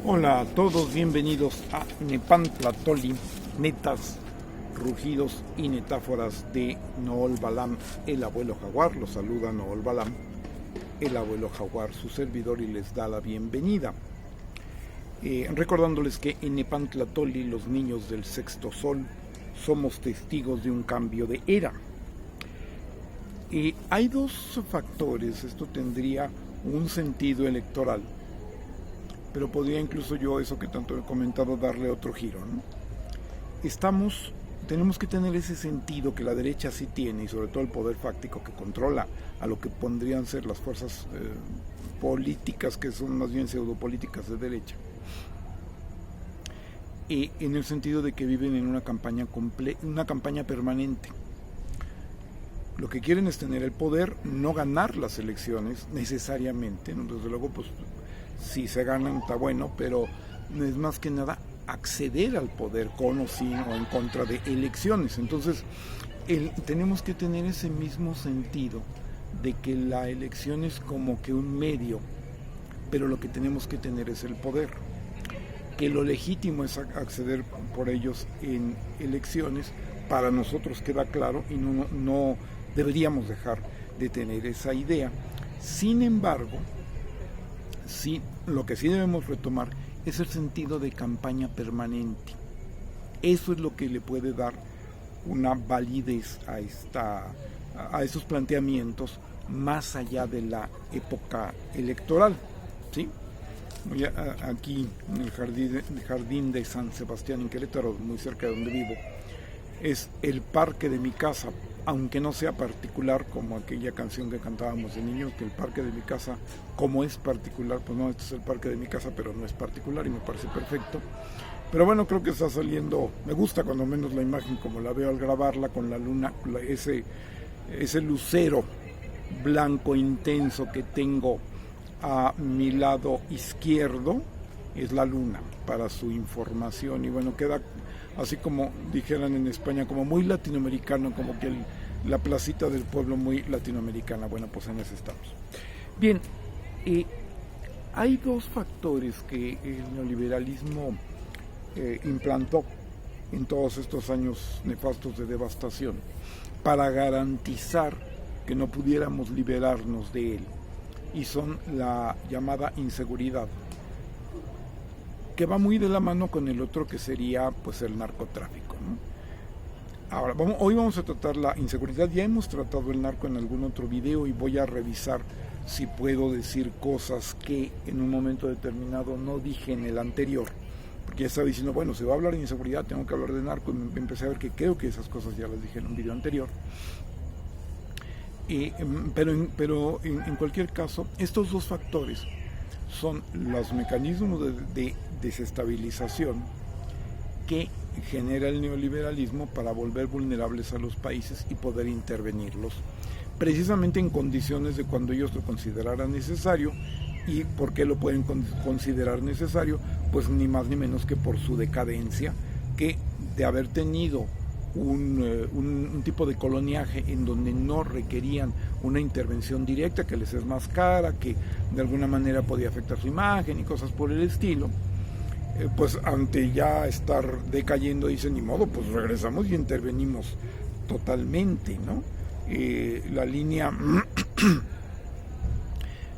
Hola a todos, bienvenidos a Nepantlatoli, netas, rugidos y metáforas de Nool Balam, el abuelo jaguar. Los saluda Nool Balam, el abuelo jaguar, su servidor, y les da la bienvenida. Recordándoles que en Nepantlatoli, los niños del sexto sol, somos testigos de un cambio de era. Hay dos factores, esto tendría un sentido electoral, pero podría incluso yo, eso que tanto he comentado, darle otro giro, ¿no? Tenemos que tener ese sentido que la derecha sí tiene, y sobre todo el poder fáctico que controla a lo que podrían ser las fuerzas políticas, que son más bien pseudopolíticas de derecha, en el sentido de que viven en una campaña permanente. Lo que quieren es tener el poder, no ganar las elecciones necesariamente, ¿no? Desde luego, pues si se ganan está bueno, pero es más que nada acceder al poder con o sin o en contra de elecciones. Entonces tenemos que tener ese mismo sentido de que la elección es como que un medio, pero lo que tenemos que tener es el poder, que lo legítimo es acceder por ellos en elecciones. Para nosotros queda claro y no deberíamos dejar de tener esa idea. Sin embargo, sí, lo que sí debemos retomar es el sentido de campaña permanente. Eso es lo que le puede dar una validez a esos planteamientos más allá de la época electoral, ¿sí? Aquí en el jardín de San Sebastián en Querétaro, muy cerca de donde vivo, es el parque de mi casa, aunque no sea particular como aquella canción que cantábamos de niños, que el parque de mi casa, como es particular, pues no, este es el parque de mi casa, pero no es particular, y me parece perfecto. Pero bueno, creo que está saliendo, me gusta cuando menos la imagen como la veo al grabarla, con la luna, ese lucero blanco intenso que tengo a mi lado izquierdo, es la luna, para su información. Y bueno, queda así como dijeran en España, como muy latinoamericano, como que la placita del pueblo muy latinoamericana. Bueno, pues en eso estamos. Bien, hay dos factores que el neoliberalismo implantó en todos estos años nefastos de devastación para garantizar que no pudiéramos liberarnos de él, y son la llamada inseguridad, que va muy de la mano con el otro, que sería pues el narcotráfico, ¿no? Ahora, hoy vamos a tratar la inseguridad. Ya hemos tratado el narco en algún otro video, y voy a revisar si puedo decir cosas que en un momento determinado no dije en el anterior, porque ya estaba diciendo, bueno, se va a hablar de inseguridad, tengo que hablar de narco, y empecé a ver que creo que esas cosas ya las dije en un video anterior. Pero en cualquier caso, estos dos factores son los mecanismos de desestabilización que genera el neoliberalismo para volver vulnerables a los países y poder intervenirlos, precisamente en condiciones de cuando ellos lo consideraran necesario. ¿Y por qué lo pueden considerar necesario? Pues ni más ni menos que por su decadencia, que de haber tenido un tipo de coloniaje en donde no requerían una intervención directa, que les es más cara, que de alguna manera podía afectar su imagen y cosas por el estilo, pues ante ya estar decayendo dicen, ni modo, pues regresamos y intervenimos totalmente, ¿no? La línea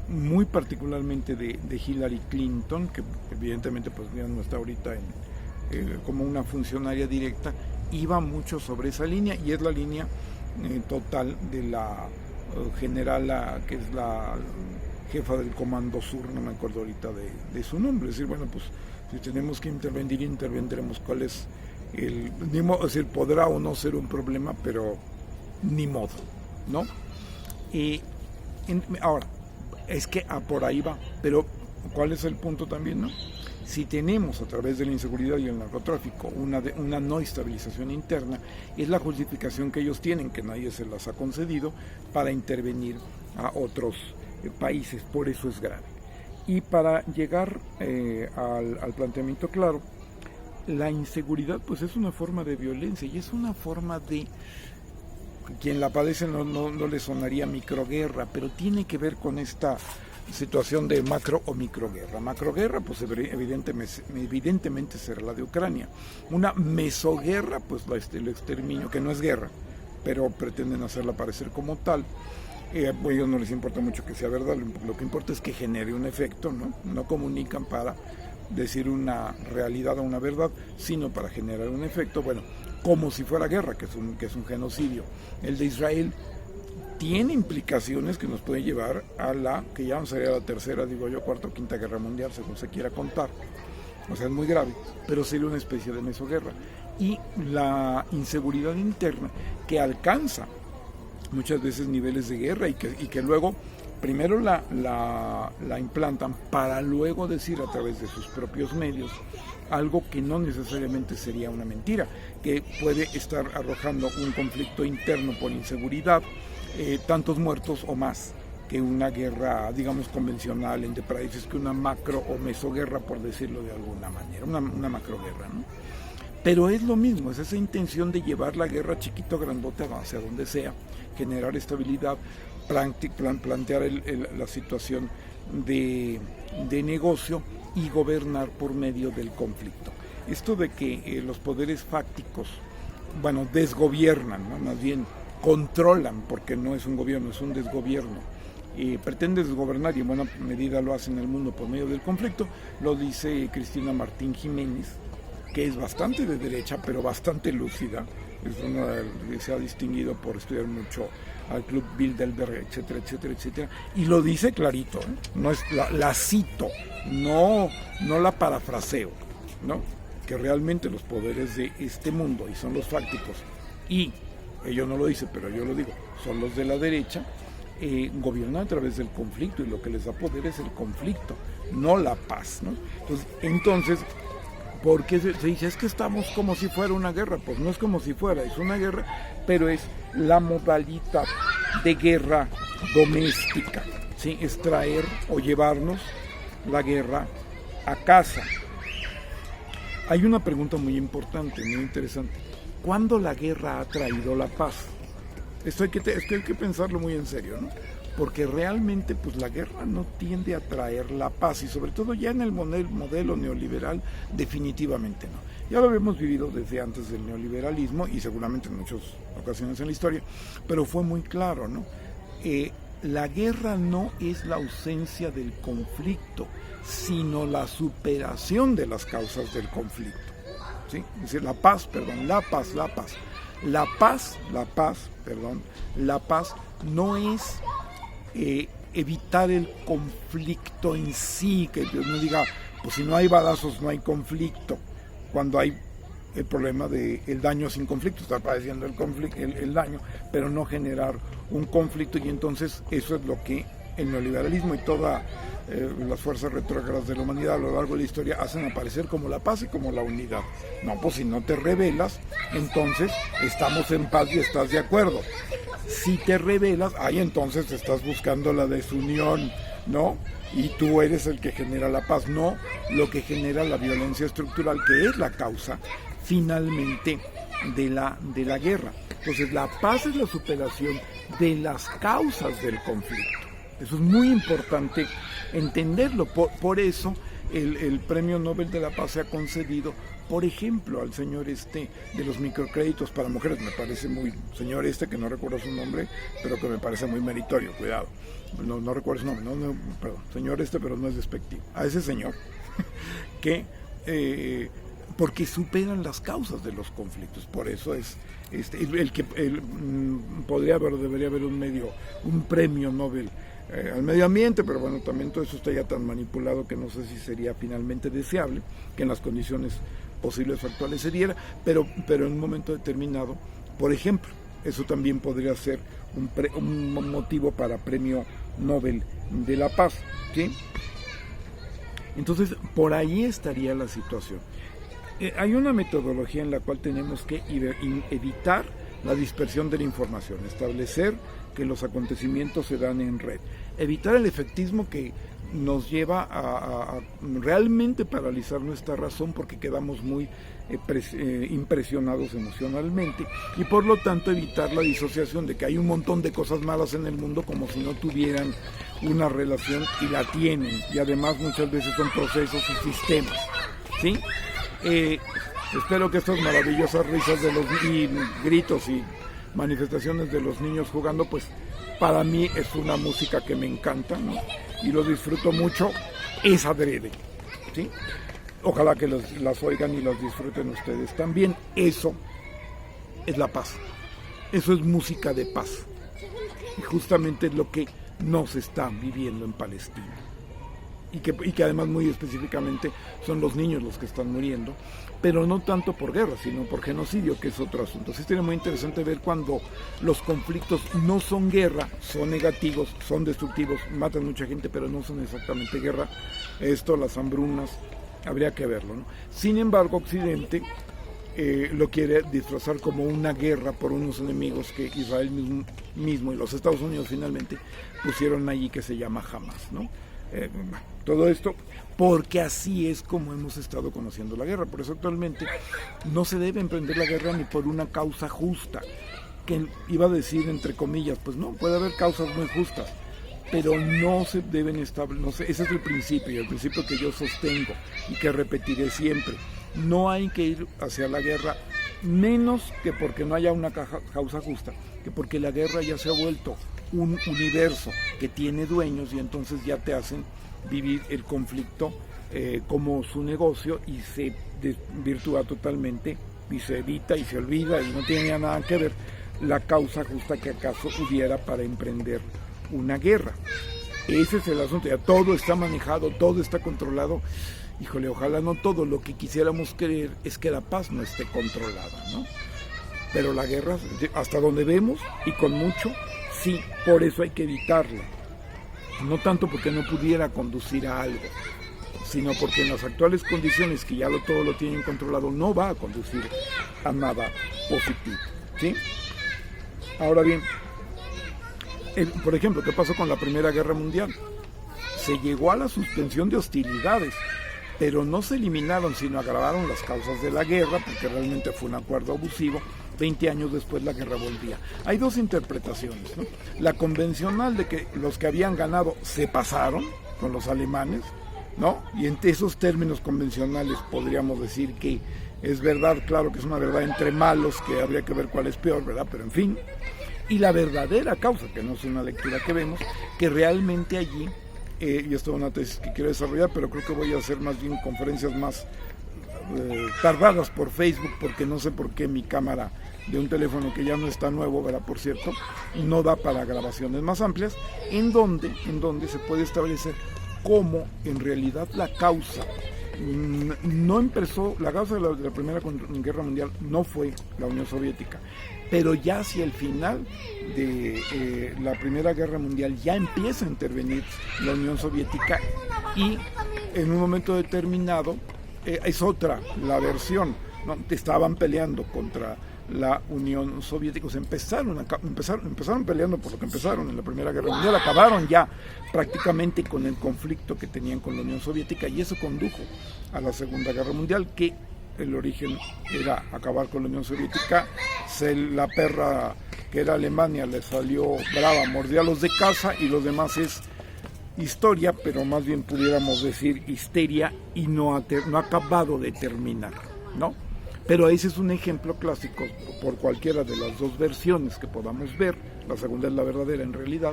muy particularmente de Hillary Clinton, que evidentemente pues ya no está ahorita como una funcionaria directa, iba mucho sobre esa línea, y es la línea total de la generala, que es la jefa del Comando Sur, no me acuerdo ahorita de su nombre. Es decir, bueno, pues si tenemos que intervenir, intervendremos. ¿Cuál es es decir, podrá o no ser un problema, pero ni modo, ¿no? Ahora, es que por ahí va, pero ¿cuál es el punto también, no? Si tenemos a través de la inseguridad y el narcotráfico una no estabilización interna, es la justificación que ellos tienen, que nadie se las ha concedido, para intervenir a otros países. Por eso es grave. Y para llegar al planteamiento claro, la inseguridad pues es una forma de violencia, y es una forma de, quien la padece no le sonaría microguerra, pero tiene que ver con esta situación de macro o microguerra. Macroguerra, pues evidentemente será la de Ucrania. Una mesoguerra, pues el exterminio, que no es guerra, pero pretenden hacerla parecer como tal. A ellos no les importa mucho que sea verdad, lo que importa es que genere un efecto, ¿no? No comunican para decir una realidad o una verdad, sino para generar un efecto, bueno, como si fuera guerra, que es un genocidio. El de Israel tiene implicaciones que nos pueden llevar a la, que ya sería la tercera, digo yo, cuarta o quinta guerra mundial, según se quiera contar. O sea, es muy grave, pero sería una especie de mesoguerra. Y la inseguridad interna que alcanza muchas veces niveles de guerra y que luego primero la implantan para luego decir a través de sus propios medios algo que no necesariamente sería una mentira, que puede estar arrojando un conflicto interno por inseguridad, tantos muertos o más que una guerra, digamos, convencional entre países, que una macro o mesoguerra, por decirlo de alguna manera, una macroguerra, ¿no? Pero es lo mismo, es esa intención de llevar la guerra chiquito, grandote, hacia donde sea, generar estabilidad, plantear la situación de negocio y gobernar por medio del conflicto. Esto de que los poderes fácticos, bueno, desgobiernan, ¿no? Más bien controlan, porque no es un gobierno, es un desgobierno. Pretende desgobernar y en buena medida lo hace en el mundo por medio del conflicto, lo dice Cristina Martín Jiménez, que es bastante de derecha, pero bastante lúcida. Es una que se ha distinguido por estudiar mucho al Club Bilderberg, etcétera, etcétera, etcétera, y lo dice clarito, ¿eh? No es la cito, no la parafraseo, ¿no? Que realmente los poderes de este mundo, y son los fácticos, y ellos no lo dicen, pero yo lo digo, son los de la derecha, gobiernan a través del conflicto, y lo que les da poder es el conflicto, no la paz, ¿no? Entonces porque se dice, es que estamos como si fuera una guerra. Pues no es como si fuera, es una guerra, pero es la modalidad de guerra doméstica, ¿sí? Es traer o llevarnos la guerra a casa. Hay una pregunta muy importante, muy interesante. ¿Cuándo la guerra ha traído la paz? Esto hay que pensarlo muy en serio, ¿no? Porque realmente pues la guerra no tiende a traer la paz, y sobre todo ya en el modelo neoliberal definitivamente no. Ya lo hemos vivido desde antes del neoliberalismo y seguramente en muchas ocasiones en la historia, pero fue muy claro, ¿no? La guerra no es la ausencia del conflicto, sino la superación de las causas del conflicto, ¿sí? Es decir, la paz no es evitar el conflicto en sí, que Dios no diga, pues si no hay balazos no hay conflicto, cuando hay el problema del daño sin conflicto, estar padeciendo el daño, pero no generar un conflicto, y entonces eso es lo que el neoliberalismo y todas las fuerzas retrógradas de la humanidad a lo largo de la historia hacen aparecer como la paz y como la unidad. No, pues si no te rebelas, entonces estamos en paz y estás de acuerdo. Si te rebelas, ahí entonces estás buscando la desunión, ¿no? Y tú eres el que genera la paz, no lo que genera la violencia estructural, que es la causa finalmente de la guerra. Entonces la paz es la superación de las causas del conflicto. Eso es muy importante entenderlo. Por eso el Premio Nobel de la Paz se ha concedido, por ejemplo, al señor de los microcréditos para mujeres. Me parece muy, señor que no recuerdo su nombre, pero que me parece muy meritorio, cuidado. No recuerdo su nombre, perdón, señor pero no es despectivo. A ese señor que porque superan las causas de los conflictos. Por eso es debería haber un premio Nobel al medio ambiente, pero bueno, también todo eso está ya tan manipulado que no sé si sería finalmente deseable que en las condiciones posibles actuales se diera, pero en un momento determinado, por ejemplo, eso también podría ser un motivo para premio Nobel de la Paz, ¿sí? Entonces, por ahí estaría la situación. Hay una metodología en la cual tenemos que evitar la dispersión de la información, establecer que los acontecimientos se dan en red, evitar el efectismo que nos lleva a realmente paralizar nuestra razón, porque quedamos muy impresionados emocionalmente, y por lo tanto evitar la disociación de que hay un montón de cosas malas en el mundo como si no tuvieran una relación, y la tienen, y además muchas veces son procesos y sistemas, ¿sí? Espero que estas maravillosas risas y gritos y manifestaciones de los niños jugando, pues para mí es una música que me encanta, ¿no? Y lo disfruto mucho, es adrede, ¿sí? Ojalá que las oigan y las disfruten ustedes también. Eso es la paz, eso es música de paz, y justamente es lo que no se está viviendo en Palestina, y que además muy específicamente son los niños los que están muriendo, pero no tanto por guerra, sino por genocidio, que es otro asunto. Sí, sería muy interesante ver cuando los conflictos no son guerra, son negativos, son destructivos, matan mucha gente, pero no son exactamente guerra. Esto, las hambrunas, habría que verlo, ¿no? Sin embargo, Occidente lo quiere disfrazar como una guerra por unos enemigos que Israel mismo y los Estados Unidos finalmente pusieron allí, que se llama Hamas, ¿no? Todo esto porque así es como hemos estado conociendo la guerra. Por eso actualmente no se debe emprender la guerra ni por una causa justa, que iba a decir entre comillas, pues no, puede haber causas muy justas, pero no se deben establecer, no sé, ese es el principio, y el principio que yo sostengo y que repetiré siempre. No hay que ir hacia la guerra, menos que porque no haya una causa justa, que porque la guerra ya se ha vuelto un universo que tiene dueños, y entonces ya te hacen vivir el conflicto como su negocio, y se desvirtúa totalmente y se evita y se olvida, y no tiene nada que ver la causa justa que acaso hubiera para emprender una guerra. Ese es el asunto, ya todo está manejado, todo está controlado. Híjole, ojalá no todo. Lo que quisiéramos creer es que la paz no esté controlada, ¿no? Pero la guerra, hasta donde vemos, y con mucho, sí, por eso hay que evitarla. No tanto porque no pudiera conducir a algo, sino porque en las actuales condiciones, que ya todo lo tienen controlado, no va a conducir a nada positivo, ¿sí? Ahora bien, por ejemplo, ¿qué pasó con la Primera Guerra Mundial? Se llegó a la suspensión de hostilidades, pero no se eliminaron, sino agravaron las causas de la guerra, porque realmente fue un acuerdo abusivo. 20 años después la guerra volvía. Hay dos interpretaciones, ¿no? La convencional de que los que habían ganado se pasaron con los alemanes, ¿no? Y en esos términos convencionales podríamos decir que es verdad, claro que es una verdad entre malos, que habría que ver cuál es peor, ¿verdad? Pero en fin. Y la verdadera causa, que no es una lectura que vemos, que realmente allí, y esto es una tesis que quiero desarrollar, pero creo que voy a hacer más bien conferencias más tardadas por Facebook, porque no sé por qué mi cámara de un teléfono que ya no está nuevo, ¿verdad? Por cierto, no da para grabaciones más amplias, en donde se puede establecer cómo en realidad la causa no empezó, la causa de la Primera Guerra Mundial no fue la Unión Soviética, pero ya hacia el final de la Primera Guerra Mundial ya empieza a intervenir la Unión Soviética, y en un momento determinado es otra la versión, ¿no? Estaban peleando contra la Unión Soviética, o sea, empezaron peleando por lo que empezaron en la Primera Guerra Mundial, acabaron ya prácticamente con el conflicto que tenían con la Unión Soviética, y eso condujo a la Segunda Guerra Mundial, que el origen era acabar con la Unión Soviética. La perra que era Alemania le salió brava, mordió a los de casa, y los demás es historia, pero más bien pudiéramos decir histeria, y no ha acabado de terminar, ¿no? Pero ese es un ejemplo clásico por cualquiera de las dos versiones que podamos ver. La segunda es la verdadera en realidad,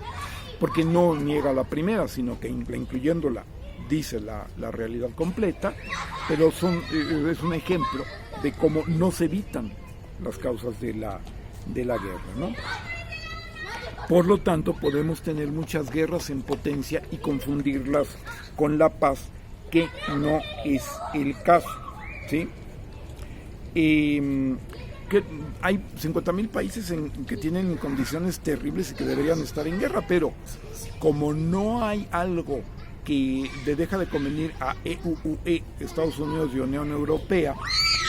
porque no niega la primera, sino que incluyéndola dice la realidad completa, pero es un ejemplo de cómo no se evitan las causas de la guerra, ¿no? Por lo tanto, podemos tener muchas guerras en potencia y confundirlas con la paz, que no es el caso, ¿sí? Que hay 50,000 países que tienen condiciones terribles y que deberían estar en guerra, pero como no hay algo que le deja de convenir a EUUE, Estados Unidos y Unión Europea,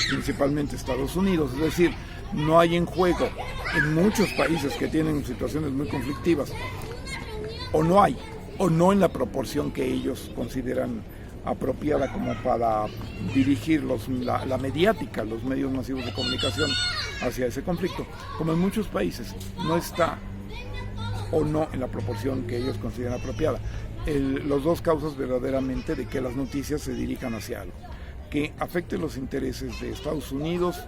principalmente Estados Unidos, es decir, no hay en juego en muchos países que tienen situaciones muy conflictivas, o no hay o no en la proporción que ellos consideran apropiada como para dirigir la mediática, los medios masivos de comunicación hacia ese conflicto. Como en muchos países, no está o no en la proporción que ellos consideran apropiada. Los dos causas verdaderamente de que las noticias se dirijan hacia algo que afecte los intereses de Estados Unidos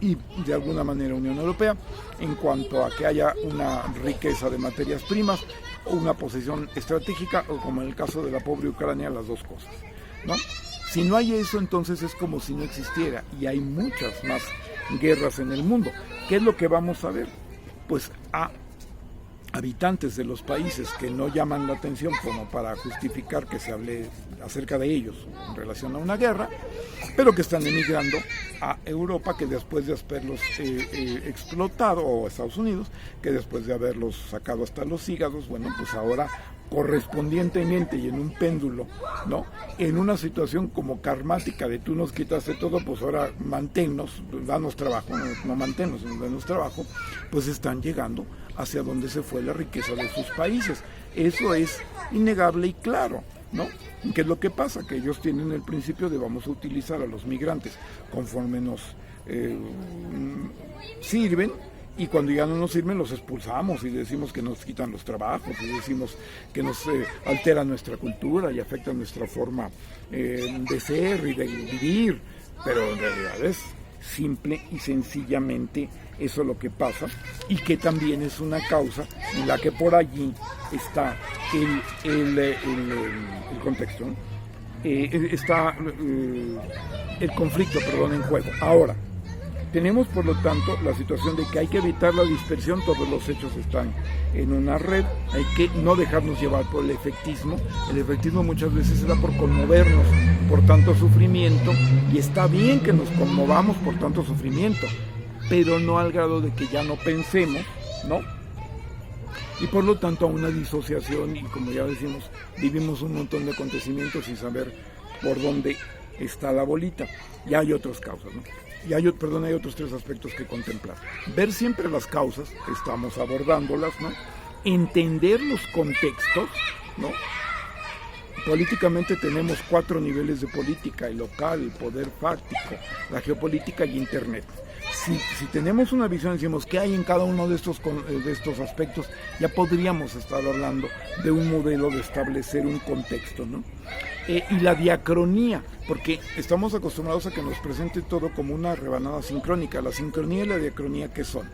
y de alguna manera Unión Europea en cuanto a que haya una riqueza de materias primas o una posición estratégica, o como en el caso de la pobre Ucrania, las dos cosas, ¿no? Si no hay eso, entonces es como si no existiera, y hay muchas más guerras en el mundo. ¿Qué es lo que vamos a ver? Pues a habitantes de los países que no llaman la atención como para justificar que se hable acerca de ellos en relación a una guerra, pero que están emigrando a Europa, que después de haberlos explotado, o a Estados Unidos, que después de haberlos sacado hasta los hígados, bueno, pues ahora correspondientemente y en un péndulo, ¿no? En una situación como karmática de tú nos quitaste todo, pues ahora manténnos, danos trabajo, no manténnos, danos trabajo, pues están llegando hacia donde se fue la riqueza de sus países. Eso es innegable y claro, ¿no? ¿Qué es lo que pasa? Que ellos tienen el principio de vamos a utilizar a los migrantes conforme nos sirven, y cuando ya no nos sirven los expulsamos y decimos que nos quitan los trabajos y decimos que nos alteran nuestra cultura y afectan nuestra forma de ser y de vivir, pero en realidad es simple y sencillamente eso lo que pasa, y que también es una causa en la que por allí está el contexto, ¿no? Está el conflicto, en juego. Ahora, tenemos por lo tanto la situación de que hay que evitar la dispersión, todos los hechos están en una red, hay que no dejarnos llevar por el efectismo. El efectismo muchas veces se da por conmovernos por tanto sufrimiento, y está bien que nos conmovamos por tanto sufrimiento, pero no al grado de que ya no pensemos, ¿no? Y por lo tanto a una disociación, y como ya decimos, vivimos un montón de acontecimientos sin saber por dónde está la bolita. Y hay otras causas, ¿no? Y hay otros tres aspectos que contemplar. Ver siempre las causas, estamos abordándolas, ¿no? Entender los contextos, ¿no? Políticamente tenemos 4 niveles de política: el local, el poder fáctico, la geopolítica y Internet. Si tenemos una visión, decimos qué hay en cada uno de estos aspectos, ya podríamos estar hablando de un modelo de establecer un contexto, ¿no? Y la diacronía, porque estamos acostumbrados a que nos presente todo como una rebanada sincrónica. La sincronía y la diacronía, ¿qué son?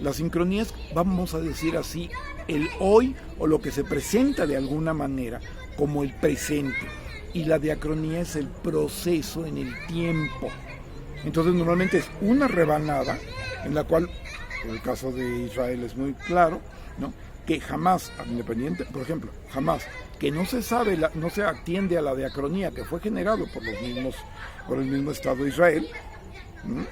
La sincronía es, vamos a decir así, el hoy, o lo que se presenta de alguna manera como el presente, y la diacronía es el proceso en el tiempo. Entonces normalmente es una rebanada en la cual, en el caso de Israel es muy claro, ¿no?, que jamás, independiente, por ejemplo, jamás, que no se sabe, no se atiende a la diacronía que fue generado por el mismo Estado de Israel, ¿no?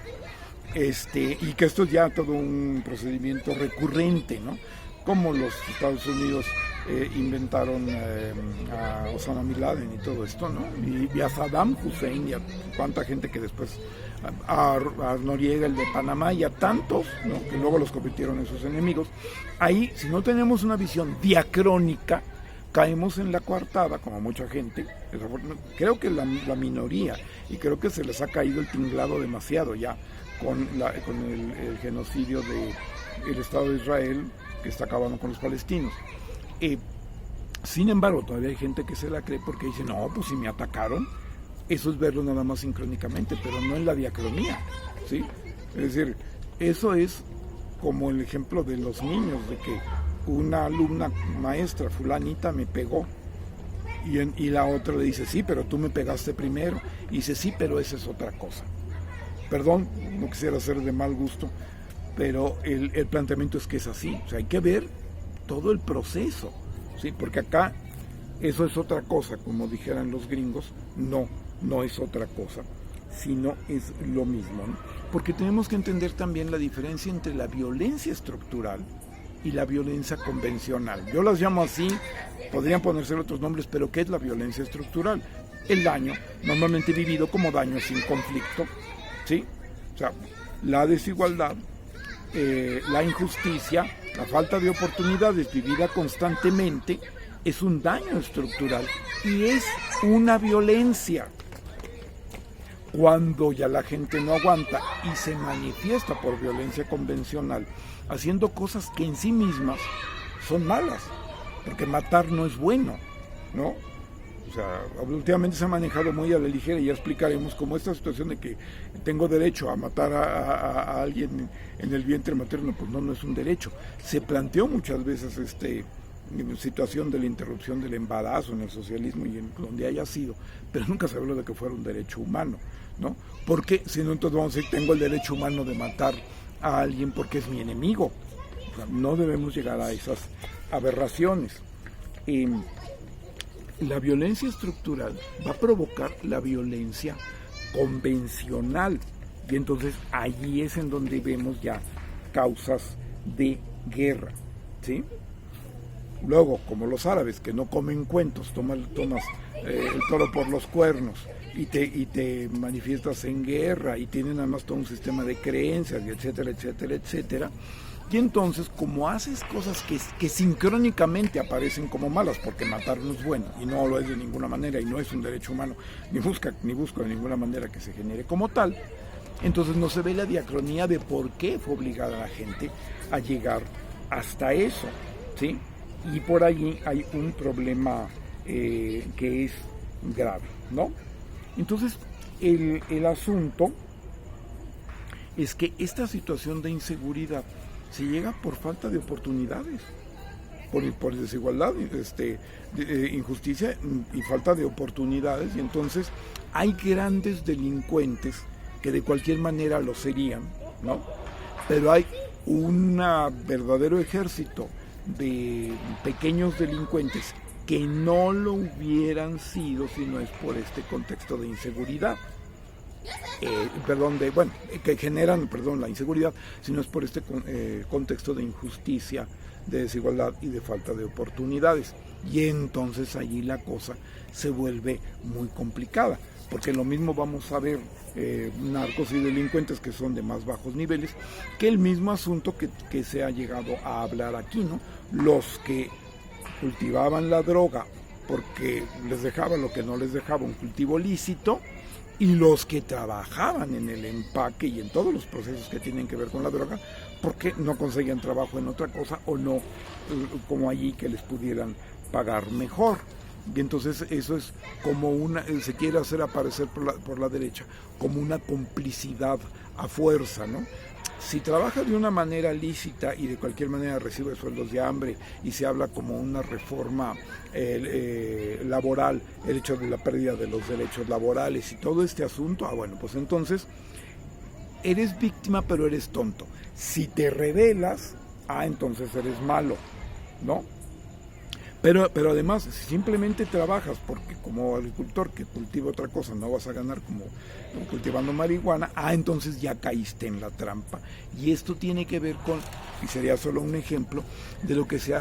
Y que esto es ya todo un procedimiento recurrente, ¿no? Como los Estados Unidos inventaron a Osama Bin Laden y todo esto, ¿no? Y a Saddam Hussein y a cuánta gente que después, a Noriega, el de Panamá, y a tantos, ¿no?, que luego los convirtieron en sus enemigos. Ahí, si no tenemos una visión diacrónica, caemos en la coartada, como mucha gente, creo que la minoría, y creo que se les ha caído el tinglado demasiado ya con el genocidio del Estado de Israel, que está acabando con los palestinos. Sin embargo, todavía hay gente que se la cree porque dice, no, pues si me atacaron. Eso es verlo nada más sincrónicamente, pero no en la diacronía, ¿sí? Es decir, eso es como el ejemplo de los niños, de que una alumna maestra, fulanita, me pegó, y la otra le dice, sí, pero tú me pegaste primero, y dice, sí, pero esa es otra cosa. Perdón, no quisiera ser de mal gusto, pero el planteamiento es que es así. O sea, hay que ver todo el proceso, ¿sí? Porque acá eso es otra cosa, como dijeran los gringos, no es otra cosa, sino es lo mismo, ¿no? Porque tenemos que entender también la diferencia entre la violencia estructural y la violencia convencional. Yo las llamo así, podrían ponerse otros nombres, pero ¿qué es la violencia estructural? El daño, normalmente vivido como daño sin conflicto, ¿sí? O sea, la desigualdad, la injusticia, la falta de oportunidades vivida constantemente, es un daño estructural y es una violencia. Cuando ya la gente no aguanta y se manifiesta por violencia convencional, haciendo cosas que en sí mismas son malas, porque matar no es bueno, ¿no? O sea, últimamente se ha manejado muy a la ligera y ya explicaremos cómo esta situación de que tengo derecho a matar a alguien en el vientre materno, pues no es un derecho. Se planteó muchas veces situación de la interrupción del embarazo en el socialismo y en donde haya sido, pero nunca se habló de que fuera un derecho humano, ¿no? Porque si no, entonces vamos a decir, tengo el derecho humano de matar a alguien porque es mi enemigo. O sea, no debemos llegar a esas aberraciones. La violencia estructural va a provocar la violencia convencional y entonces allí es en donde vemos ya causas de guerra, ¿sí? Luego, como los árabes que no comen cuentos, tomas el toro por los cuernos y te manifiestas en guerra y tienen además todo un sistema de creencias, y etcétera, etcétera, etcétera. Y entonces, como haces cosas que sincrónicamente aparecen como malas, porque matar no es bueno, y no lo es de ninguna manera, y no es un derecho humano, ni busco de ninguna manera que se genere como tal, entonces no se ve la diacronía de por qué fue obligada a la gente a llegar hasta eso, ¿sí? Y por allí hay un problema que es grave, ¿no? Entonces, el asunto es que esta situación de inseguridad se llega por falta de oportunidades, por desigualdad, injusticia y falta de oportunidades, y entonces hay grandes delincuentes que de cualquier manera lo serían, ¿no? Pero hay un verdadero ejército de pequeños delincuentes que no lo hubieran sido si no es por este contexto de inseguridad. Que generan, la inseguridad, sino es por este contexto de injusticia, de desigualdad y de falta de oportunidades. Y entonces allí la cosa se vuelve muy complicada, porque lo mismo vamos a ver narcos y delincuentes que son de más bajos niveles, que el mismo asunto que se ha llegado a hablar aquí, ¿no? Los que cultivaban la droga porque les dejaba lo que no les dejaba un cultivo lícito, y los que trabajaban en el empaque y en todos los procesos que tienen que ver con la droga, porque no conseguían trabajo en otra cosa o no como allí que les pudieran pagar mejor. Y entonces eso es como se quiere hacer aparecer por la derecha como una complicidad a fuerza, ¿no? Si trabaja de una manera lícita y de cualquier manera recibe sueldos de hambre y se habla como una reforma laboral, el hecho de la pérdida de los derechos laborales y todo este asunto, bueno, pues entonces eres víctima pero eres tonto. Si te rebelas, entonces eres malo, ¿no? Pero además, si simplemente trabajas porque como agricultor que cultiva otra cosa no vas a ganar como cultivando marihuana, entonces ya caíste en la trampa. Y esto tiene que ver con, y sería solo un ejemplo, de lo que se ha